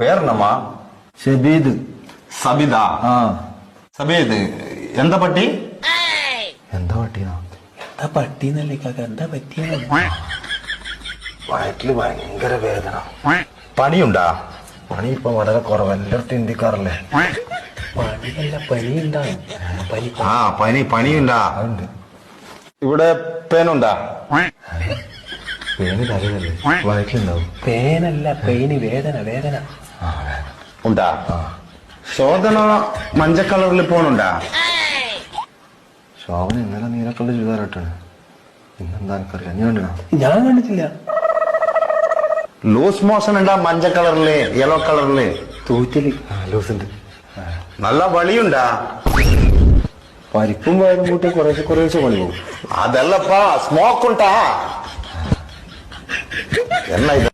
പേരെന്നമ്മാ? ഷബീദ്. സബിത. സബീദ് എന്താ പട്ടി? എന്താ പട്ടിയാ? എന്താ പട്ടിന്നല്ലേ കാക്ക, എന്താ പറ്റിയ? വയറ്റില് ഭയങ്കര വേദന. പണിയുണ്ടാ? പണി ഇപ്പൊ വളരെ കുറവ്, എല്ലായിടത്തും ഇന്ത്യക്കാറല്ലേ. പണിയല്ല, പനി ഉണ്ടാവും. പനിയുണ്ടാ? അതുണ്ട്. ഇവിടെ പേനുണ്ടാ? പേന് തലയല്ലേ, വയറ്റിലുണ്ടാവും. പേനല്ല, പെയിന്, വേദന. വേദന ഉണ്ടാ? ശോധന മഞ്ഞ കളറിൽ പോണുണ്ടാ? ശോഭന ഇന്നലെ നീലക്കള്ള ചുരിദാറിട്ടാണ്. ഇന്നെന്താ എനിക്കറിയാം, ഞാൻ കണ്ടിനാ? ഞാൻ കണ്ടിട്ടില്ല. ലൂസ് മോഷൻ ഉണ്ടാ? മഞ്ഞ കളറില്, യെല്ലോ കളറില് തൂറ്റല്. ലൂസുണ്ട്. നല്ല വളിയുണ്ടാ? പരിപ്പും വയറും കൂട്ടി കുറേശ്ശെ പണി പോകും. അതല്ലപ്പാ, സ്മോക്ക് ഉണ്ടാ? എന്നാ ഇത്?